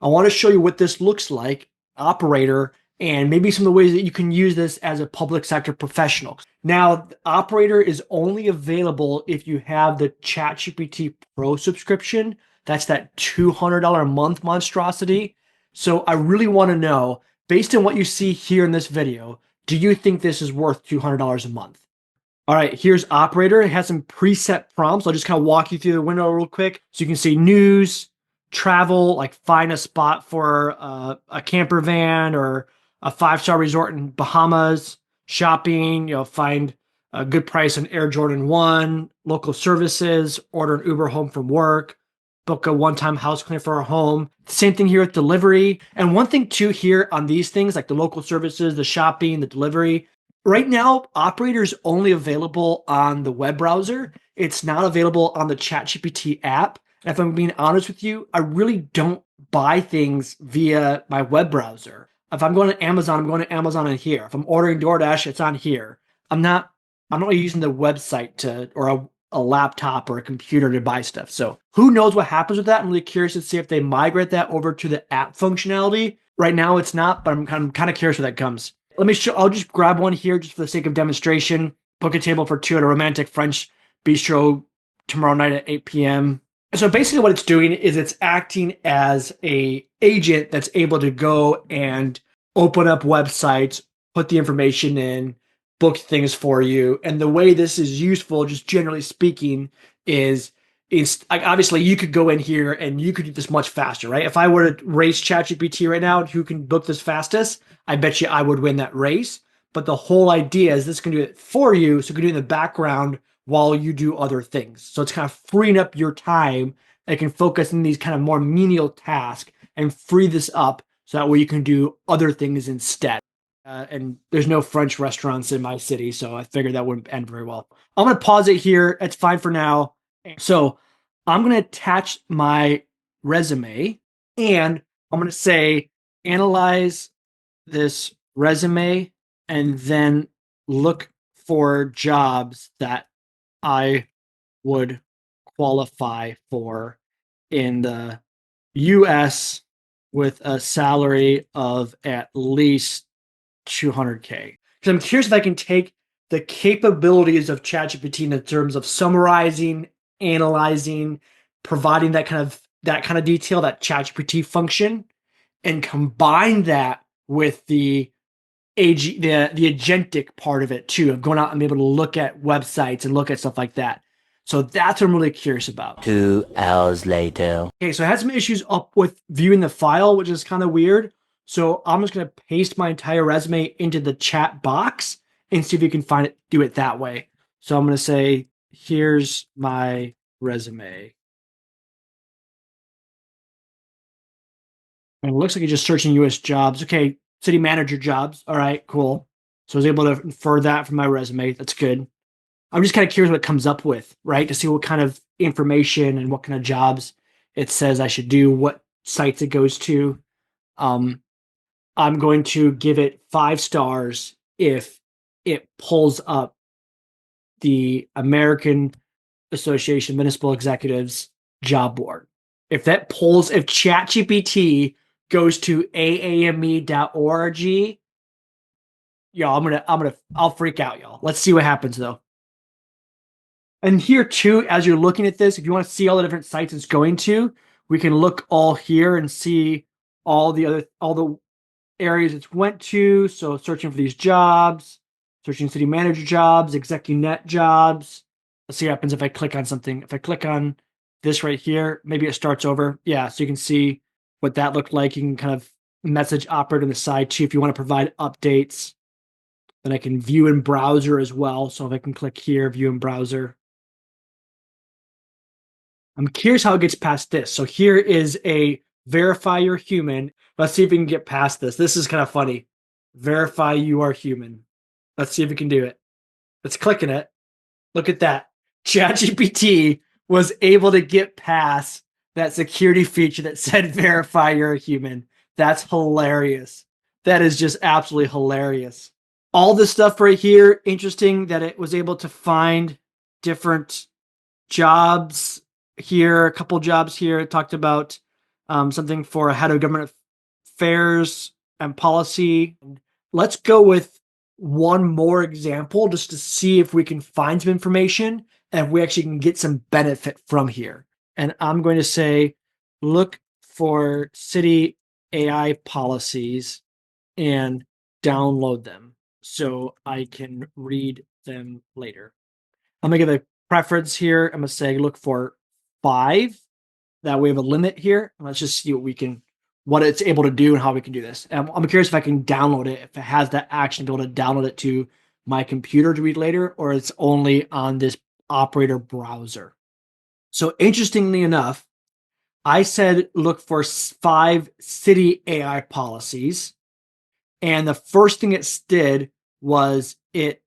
I want to show you what this looks like, Operator, and maybe some of the ways that you can use this as a public sector professional. Now, Operator is only available if you have the ChatGPT Pro subscription. That's that $200 a month monstrosity. So I really want to know, based on what you see here in this video, do you think this is worth $200 a month? All right, here's Operator. It has some preset prompts. I'll just kind of walk you through the window real quick. So you can see news, travel, like find a spot for a camper van or a 5-star resort in Bahamas, shopping, find a good price on Air Jordan 1, local services, order an Uber home from work, book a one-time house cleaning for a home. Same thing here with delivery. And one thing too here on these things, like the local services, the shopping, the delivery, right now, Operator is only available on the web browser. It's not available on the ChatGPT app. And if I'm being honest with you, I really don't buy things via my web browser. If I'm going to Amazon, I'm going to Amazon in here. If I'm ordering DoorDash, it's on here. I'm not using the website or a laptop or a computer to buy stuff. So who knows what happens with that? I'm really curious to see if they migrate that over to the app functionality. Right now it's not, but I'm kind of curious where that comes. Let me show, I'll just grab one here just for the sake of demonstration. Book a table for 2 at a romantic French bistro tomorrow night at 8 p.m. So basically what it's doing is it's acting as a agent that's able to go and open up websites, put the information in, book things for you. And the way this is useful, just generally speaking, is like obviously you could go in here and you could do this much faster, right? If I were to race ChatGPT right now, who can book this fastest, I bet you I would win that race. But the whole idea is this can do it for you, so you can do it in the background while you do other things. So it's kind of freeing up your time. It can focus on these kind of more menial tasks and free this up so that way you can do other things instead. And there's no French restaurants in my city, so I figured that wouldn't end very well. I'm going to pause it here. It's fine for now. So I'm going to attach my resume and I'm going to say, analyze this resume and then look for jobs that I would qualify for in the US with a salary of at least 200K. Because I'm curious if I can take the capabilities of ChatGPT in terms of summarizing, analyzing, providing that kind of detail, that ChatGPT function, and combine that with the agentic part of it too, of going out and be able to look at websites and look at stuff like that. So that's what I'm really curious about. 2 hours later. Okay, so I had some issues up with viewing the file, which is kind of weird. So I'm just going to paste my entire resume into the chat box and see if you can find it, do it that way. So I'm going to say, here's my resume. And it looks like you're just searching US jobs. Okay, city manager jobs. All right, cool. So I was able to infer that from my resume. That's good. I'm just kind of curious what it comes up with, right? To see what kind of information and what kind of jobs it says I should do, what sites it goes to. I'm going to give it 5 stars if it pulls up the American Association of Municipal Executives job board. If ChatGPT goes to aame.org, y'all, I'll freak out, y'all. Let's see what happens though. And here too, as you're looking at this, if you want to see all the different sites it's going to, we can look all here and see all the areas it's went to. So searching for these jobs, searching city manager jobs, ExecuNet jobs. Let's see what happens if I click on something. If I click on this right here, maybe it starts over. Yeah, so you can see what that looked like. You can kind of message Operator on the side too if you want to provide updates. Then I can view in browser as well. So if I can click here, view in browser. I'm curious how it gets past this. So here is a verify you're human. Let's see if we can get past this. This is kind of funny. Verify you are human. Let's see if we can do it. Let's click on it. Look at that. ChatGPT was able to get past that security feature that said verify you're a human. That's hilarious. That is just absolutely hilarious. All this stuff right here, interesting that it was able to find different jobs here, a couple jobs here. It talked about something for head of government affairs and policy. Let's go with one more example just to see if we can find some information and if we actually can get some benefit from here. And I'm going to say, look for city AI policies and download them so I can read them later. I'm gonna give a preference here. I'm gonna say look for 5. That we have a limit here. Let's just see what it's able to do and how we can do this. I'm curious if I can download it, if it has that action to be able to download it to my computer to read later, or it's only on this operator browser. So interestingly enough, I said look for 5 city AI policies. And the first thing it did was it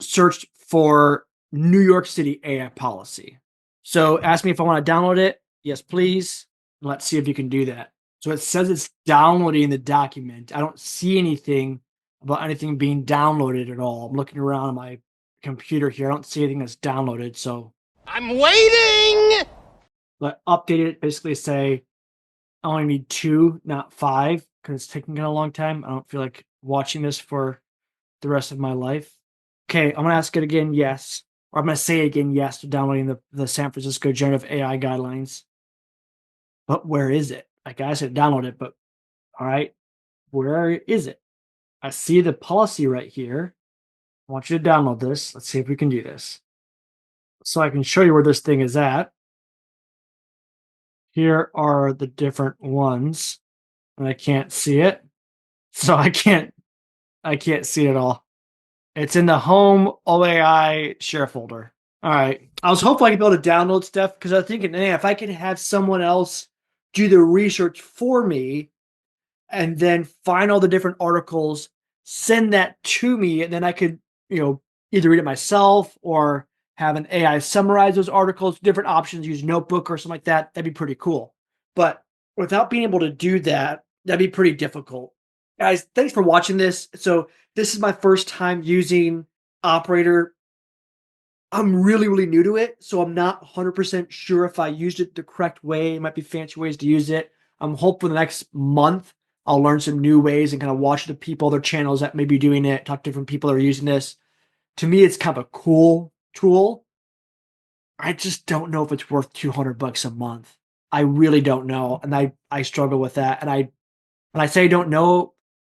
searched for New York City AI policy. So ask me if I want to download it. Yes, please. Let's see if you can do that. So it says it's downloading the document. I don't see anything about anything being downloaded at all. I'm looking around on my computer here. I don't see anything that's downloaded. So I'm waiting! but update it, basically say I only need 2, not 5, because it's taking a long time. I don't feel like watching this for the rest of my life. Okay, I'm gonna ask it again, yes. Or I'm gonna say again, yes, to downloading the San Francisco Generative AI guidelines. But where is it? Like I said, download it, but all right, where is it? I see the policy right here. I want you to download this. Let's see if we can do this. So I can show you where this thing is at. Here are the different ones, and I can't see it. So I can't see it at all. It's in the home OAI share folder. All right. I was hoping I could be able to download stuff because I was thinking, hey, if I could have someone else do the research for me and then find all the different articles, send that to me, and then I could, either read it myself or have an AI summarize those articles, different options, use notebook or something like that. That'd be pretty cool. But without being able to do that, that'd be pretty difficult. Guys, thanks for watching this. So this is my first time using Operator. I'm really, really new to it, so I'm not 100% sure if I used it the correct way. It might be fancy ways to use it. I'm hoping the next month I'll learn some new ways and kind of watch the people, their channels that may be doing it, talk to different people that are using this. To me, it's kind of a cool tool. I just don't know if it's worth $200 a month. I really don't know, and I struggle with that. And when I say don't know,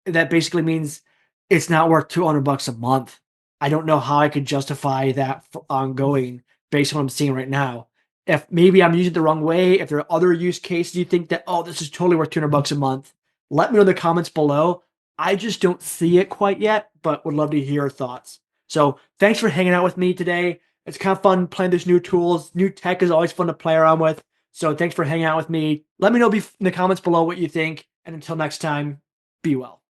that basically means it's not worth $200 a month. I don't know how I could justify that for ongoing based on what I'm seeing right now. If maybe I'm using it the wrong way, if there are other use cases you think that, oh, this is totally worth $200 a month, let me know in the comments below. I just don't see it quite yet, but would love to hear your thoughts. So thanks for hanging out with me today. It's kind of fun playing these new tools. New tech is always fun to play around with. So thanks for hanging out with me. Let me know in the comments below what you think. And until next time, be well.